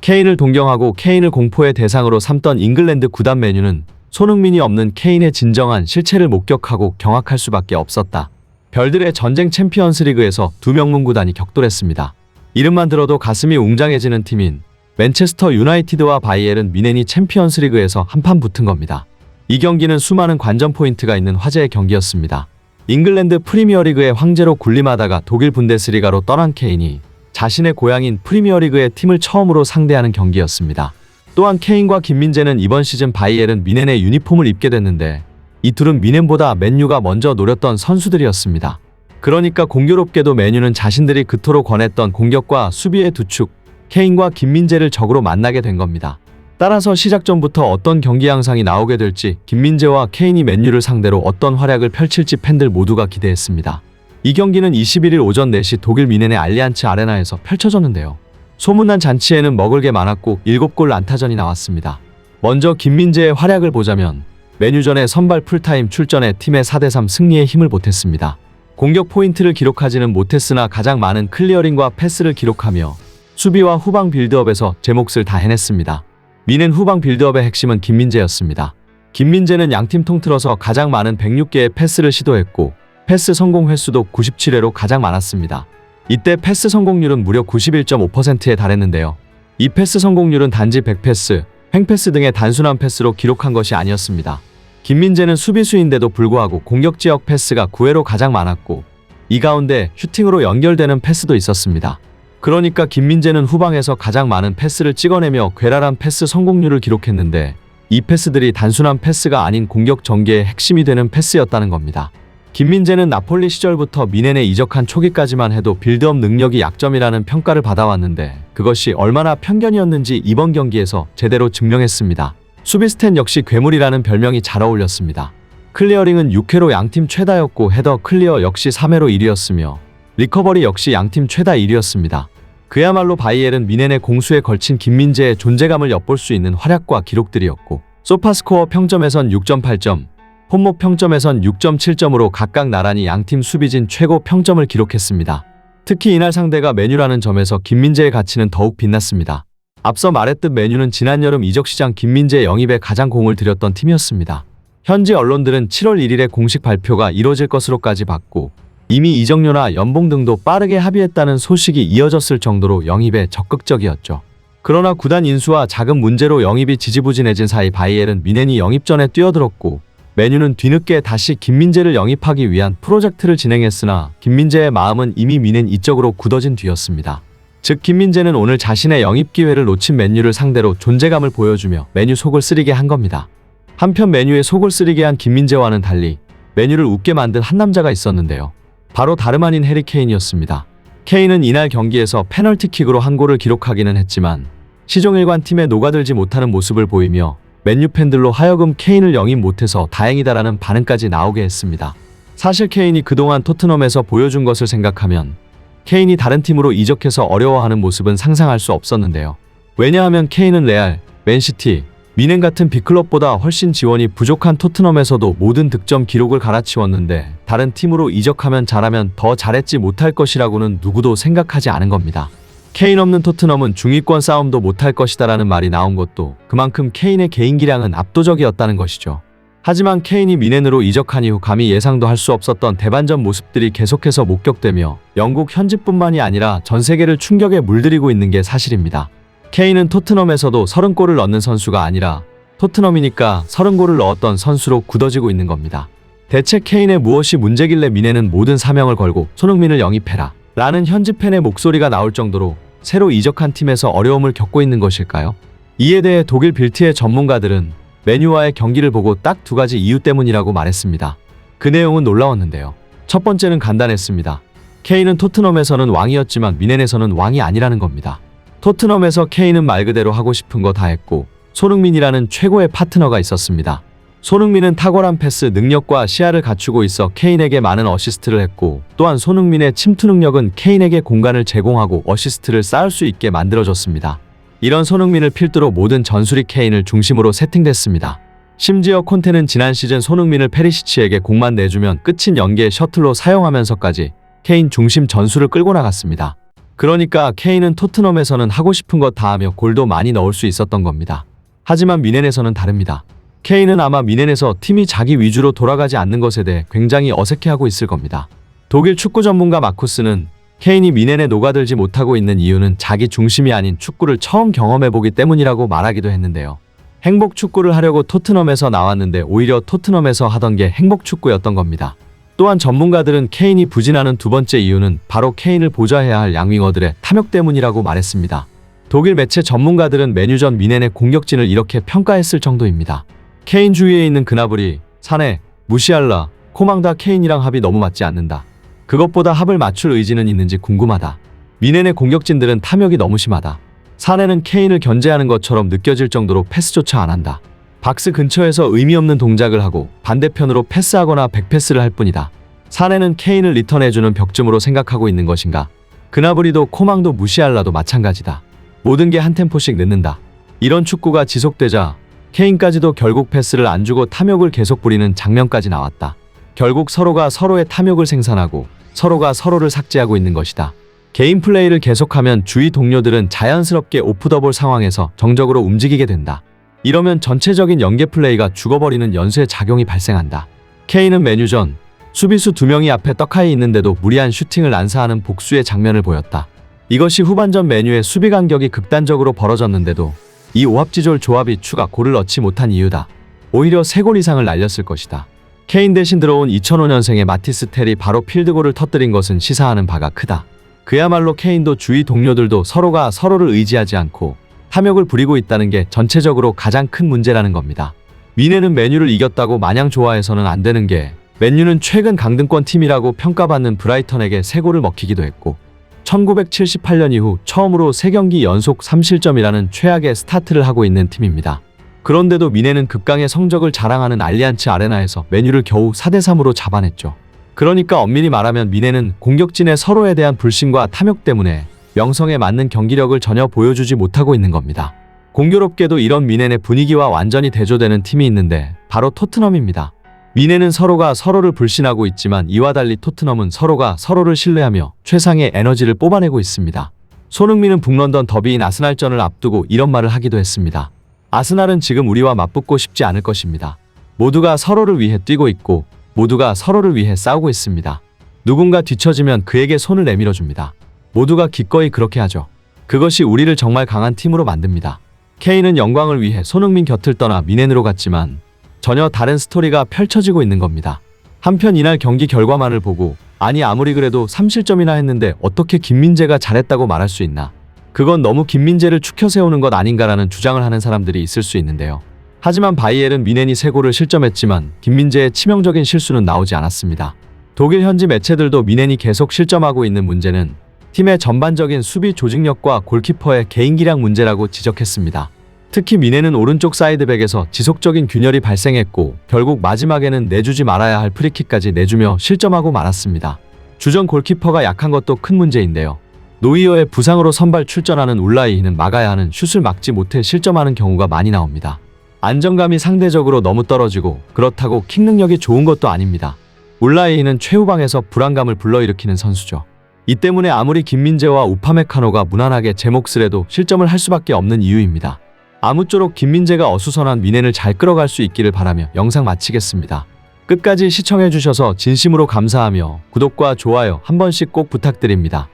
케인을 동경하고 케인을 공포의 대상으로 삼던 잉글랜드 구단 맨유는 손흥민이 없는 케인의 진정한 실체를 목격하고 경악할 수밖에 없었다. 별들의 전쟁 챔피언스리그에서 두 명문 구단이 격돌했습니다. 이름만 들어도 가슴이 웅장해지는 팀인 맨체스터 유나이티드와 바이에른 뮌헨이 챔피언스리그에서 한판 붙은 겁니다. 이 경기는 수많은 관전 포인트가 있는 화제의 경기였습니다. 잉글랜드 프리미어리그의 황제로 군림하다가 독일 분데스리가로 떠난 케인이 자신의 고향인 프리미어리그의 팀을 처음으로 상대하는 경기였습니다. 또한 케인과 김민재는 이번 시즌 바이에른 뮌헨의 유니폼을 입게 됐는데 이 둘은 뮌헨보다 맨유가 먼저 노렸던 선수들이었습니다. 그러니까 공교롭게도 맨유는 자신들이 그토록 권했던 공격과 수비의 두 축, 케인과 김민재를 적으로 만나게 된 겁니다. 따라서 시작 전부터 어떤 경기 양상이 나오게 될지, 김민재와 케인이 맨유를 상대로 어떤 활약을 펼칠지 팬들 모두가 기대했습니다. 이 경기는 21일 오전 4시 독일 뮌헨의 알리안츠 아레나에서 펼쳐졌는데요. 소문난 잔치에는 먹을 게 많았고 7골 난타전이 나왔습니다. 먼저 김민재의 활약을 보자면 맨유전에 선발 풀타임 출전해 팀의 4대3 승리에 힘을 보탰습니다. 공격 포인트를 기록하지는 못했으나 가장 많은 클리어링과 패스를 기록하며 수비와 후방 빌드업에서 제 몫을 다 해냈습니다. 뮌헨 후방 빌드업의 핵심은 김민재였습니다. 김민재는 양팀 통틀어서 가장 많은 106개의 패스를 시도했고 패스 성공 횟수도 97회로 가장 많았습니다. 이때 패스 성공률은 무려 91.5%에 달했는데요. 이 패스 성공률은 단지 100패스, 횡패스 등의 단순한 패스로 기록한 것이 아니었습니다. 김민재는 수비수인데도 불구하고 공격지역 패스가 9회로 가장 많았고 이 가운데 슈팅으로 연결되는 패스도 있었습니다. 그러니까 김민재는 후방에서 가장 많은 패스를 찍어내며 괴랄한 패스 성공률을 기록했는데 이 패스들이 단순한 패스가 아닌 공격 전개의 핵심이 되는 패스였다는 겁니다. 김민재는 나폴리 시절부터 뮌헨에 이적한 초기까지만 해도 빌드업 능력이 약점이라는 평가를 받아왔는데 그것이 얼마나 편견이었는지 이번 경기에서 제대로 증명했습니다. 수비 스탯 역시 괴물이라는 별명이 잘 어울렸습니다. 클리어링은 6회로 양팀 최다였고 헤더 클리어 역시 3회로 1위였으며 리커버리 역시 양팀 최다 1위였습니다. 그야말로 바이에른 뮌헨의 공수에 걸친 김민재의 존재감을 엿볼 수 있는 활약과 기록들이었고 소파스코어 평점에선 6.8점, 홈모 평점에선 6.7점으로 각각 나란히 양팀 수비진 최고 평점을 기록했습니다. 특히 이날 상대가 맨유라는 점에서 김민재의 가치는 더욱 빛났습니다. 앞서 말했듯 맨유는 지난 여름 이적 시장 김민재 영입에 가장 공을 들였던 팀이었습니다. 현지 언론들은 7월 1일에 공식 발표가 이뤄질 것으로까지 봤고 이미 이적료나 연봉 등도 빠르게 합의했다는 소식이 이어졌을 정도로 영입에 적극적이었죠. 그러나 구단 인수와 자금 문제로 영입이 지지부진해진 사이 바이에른 뮌헨이 영입전에 뛰어들었고 맨유는 뒤늦게 다시 김민재를 영입하기 위한 프로젝트를 진행했으나 김민재의 마음은 이미 뮌헨 이적으로 굳어진 뒤였습니다. 즉 김민재는 오늘 자신의 영입 기회를 놓친 맨유를 상대로 존재감을 보여주며 맨유 속을 쓰리게 한 겁니다. 한편 맨유의 속을 쓰리게 한 김민재와는 달리 맨유를 웃게 만든 한 남자가 있었는데요. 바로 다름 아닌 해리 케인이었습니다. 케인은 이날 경기에서 페널티킥으로 한 골을 기록하기는 했지만 시종일관 팀에 녹아들지 못하는 모습을 보이며 맨유 팬들로 하여금 케인을 영입 못해서 다행이다라는 반응까지 나오게 했습니다. 사실 케인이 그동안 토트넘에서 보여준 것을 생각하면 케인이 다른 팀으로 이적해서 어려워하는 모습은 상상할 수 없었는데요. 왜냐하면 케인은 레알, 맨시티, 뮌헨 같은 빅클럽보다 훨씬 지원이 부족한 토트넘에서도 모든 득점 기록을 갈아치웠는데 다른 팀으로 이적하면 잘하면 더 잘했지 못할 것이라고는 누구도 생각하지 않은 겁니다. 케인 없는 토트넘은 중위권 싸움도 못할 것이다라는 말이 나온 것도 그만큼 케인의 개인 기량은 압도적이었다는 것이죠. 하지만 케인이 뮌헨으로 이적한 이후 감히 예상도 할 수 없었던 대반전 모습들이 계속해서 목격되며 영국 현지뿐만이 아니라 전 세계를 충격에 물들이고 있는 게 사실입니다. 케인은 토트넘에서도 30골을 넣는 선수가 아니라 토트넘이니까 30골을 넣었던 선수로 굳어지고 있는 겁니다. 대체 케인의 무엇이 문제길래 뮌헨은 모든 사명을 걸고 손흥민을 영입해라 라는 현지 팬의 목소리가 나올 정도로 새로 이적한 팀에서 어려움을 겪고 있는 것일까요? 이에 대해 독일 빌트의 전문가들은 맨유와의 경기를 보고 딱 두 가지 이유 때문이라고 말했습니다. 그 내용은 놀라웠는데요. 첫 번째는 간단했습니다. 케인은 토트넘에서는 왕이었지만 뮌헨에서는 왕이 아니라는 겁니다. 토트넘에서 케인은 말 그대로 하고 싶은 거 다 했고 손흥민이라는 최고의 파트너가 있었습니다. 손흥민은 탁월한 패스 능력과 시야를 갖추고 있어 케인에게 많은 어시스트를 했고 또한 손흥민의 침투 능력은 케인에게 공간을 제공하고 어시스트를 쌓을 수 있게 만들어줬습니다. 이런 손흥민을 필두로 모든 전술이 케인을 중심으로 세팅됐습니다. 심지어 콘테는 지난 시즌 손흥민을 페리시치에게 공만 내주면 끝인 연계 셔틀로 사용하면서까지 케인 중심 전술을 끌고 나갔습니다. 그러니까 케인은 토트넘에서는 하고 싶은 것 다 하며 골도 많이 넣을 수 있었던 겁니다. 하지만 미넨에서는 다릅니다. 케인은 아마 미넨에서 팀이 자기 위주로 돌아가지 않는 것에 대해 굉장히 어색해하고 있을 겁니다. 독일 축구 전문가 마쿠스는 케인이 미넨에 녹아들지 못하고 있는 이유는 자기 중심이 아닌 축구를 처음 경험해보기 때문이라고 말하기도 했는데요. 행복 축구를 하려고 토트넘에서 나왔는데 오히려 토트넘에서 하던 게 행복 축구였던 겁니다. 또한 전문가들은 케인이 부진하는 두 번째 이유는 바로 케인을 보좌해야 할 양윙어들의 탐욕 때문이라고 말했습니다. 독일 매체 전문가들은 메뉴전 미넨의 공격진을 이렇게 평가했을 정도입니다. 케인 주위에 있는 그나브리, 사네, 무시알라, 코망다 케인이랑 합이 너무 맞지 않는다. 그것보다 합을 맞출 의지는 있는지 궁금하다. 미넨의 공격진들은 탐욕이 너무 심하다. 사네는 케인을 견제하는 것처럼 느껴질 정도로 패스조차 안 한다. 박스 근처에서 의미 없는 동작을 하고 반대편으로 패스하거나 백패스를 할 뿐이다. 사네는 케인을 리턴해주는 벽쯤으로 생각하고 있는 것인가? 그나브리도 코망도 무시알라도 마찬가지다. 모든 게 한 템포씩 늦는다. 이런 축구가 지속되자 케인까지도 결국 패스를 안 주고 탐욕을 계속 부리는 장면까지 나왔다. 결국 서로가 서로의 탐욕을 생산하고 서로가 서로를 삭제하고 있는 것이다. 개인 플레이를 계속하면 주위 동료들은 자연스럽게 오프 더 볼 상황에서 정적으로 움직이게 된다. 이러면 전체적인 연계 플레이가 죽어버리는 연쇄 작용이 발생한다. 케인은 메뉴전 수비수 2명이 앞에 떡하니 있는데도 무리한 슈팅을 난사하는 복수의 장면을 보였다. 이것이 후반전 메뉴의 수비 간격이 극단적으로 벌어졌는데도 이 오합지졸 조합이 추가 골을 넣지 못한 이유다. 오히려 3골 이상을 날렸을 것이다. 케인 대신 들어온 2005년생의 마티스 텔이 바로 필드골을 터뜨린 것은 시사하는 바가 크다. 그야말로 케인도 주위 동료들도 서로가 서로를 의지하지 않고 탐욕을 부리고 있다는 게 전체적으로 가장 큰 문제라는 겁니다. 미넨은 맨유를 이겼다고 마냥 좋아해서는 안 되는 게 맨유는 최근 강등권 팀이라고 평가받는 브라이턴에게 3골을 먹히기도 했고 1978년 이후 처음으로 3경기 연속 3실점이라는 최악의 스타트를 하고 있는 팀입니다. 그런데도 미넨은 극강의 성적을 자랑하는 알리안츠 아레나에서 맨유를 겨우 4대3으로 잡아냈죠. 그러니까 엄밀히 말하면 미넨은 공격진의 서로에 대한 불신과 탐욕 때문에 명성에 맞는 경기력을 전혀 보여주지 못하고 있는 겁니다. 공교롭게도 이런 미넨의 분위기와 완전히 대조되는 팀이 있는데 바로 토트넘입니다. 미넨은 서로가 서로를 불신하고 있지만 이와 달리 토트넘은 서로가 서로를 신뢰하며 최상의 에너지를 뽑아내고 있습니다. 손흥민은 북런던 더비인 아스날전을 앞두고 이런 말을 하기도 했습니다. 아스날은 지금 우리와 맞붙고 싶지 않을 것입니다. 모두가 서로를 위해 뛰고 있고 모두가 서로를 위해 싸우고 있습니다. 누군가 뒤처지면 그에게 손을 내밀어 줍니다. 모두가 기꺼이 그렇게 하죠. 그것이 우리를 정말 강한 팀으로 만듭니다. 케인은 영광을 위해 손흥민 곁을 떠나 미넨으로 갔지만 전혀 다른 스토리가 펼쳐지고 있는 겁니다. 한편 이날 경기 결과만을 보고 아니 아무리 그래도 3실점이나 했는데 어떻게 김민재가 잘했다고 말할 수 있나? 그건 너무 김민재를 추켜 세우는 것 아닌가라는 주장을 하는 사람들이 있을 수 있는데요. 하지만 바이엘은 미넨이 3골을 실점했지만 김민재의 치명적인 실수는 나오지 않았습니다. 독일 현지 매체들도 미넨이 계속 실점하고 있는 문제는 팀의 전반적인 수비 조직력과 골키퍼의 개인기량 문제라고 지적했습니다. 특히 미넨은 오른쪽 사이드백에서 지속적인 균열이 발생했고 결국 마지막에는 내주지 말아야 할 프리킥까지 내주며 실점하고 말았습니다. 주전 골키퍼가 약한 것도 큰 문제인데요. 노이어의 부상으로 선발 출전하는 울라이히는 막아야 하는 슛을 막지 못해 실점하는 경우가 많이 나옵니다. 안정감이 상대적으로 너무 떨어지고 그렇다고 킥 능력이 좋은 것도 아닙니다. 울라이히는 최후방에서 불안감을 불러일으키는 선수죠. 이 때문에 아무리 김민재와 우파메카노가 무난하게 제 몫을 해도 실점을 할 수밖에 없는 이유입니다. 아무쪼록 김민재가 어수선한 미넨을 잘 끌어갈 수 있기를 바라며 영상 마치겠습니다. 끝까지 시청해주셔서 진심으로 감사하며 구독과 좋아요 한 번씩 꼭 부탁드립니다.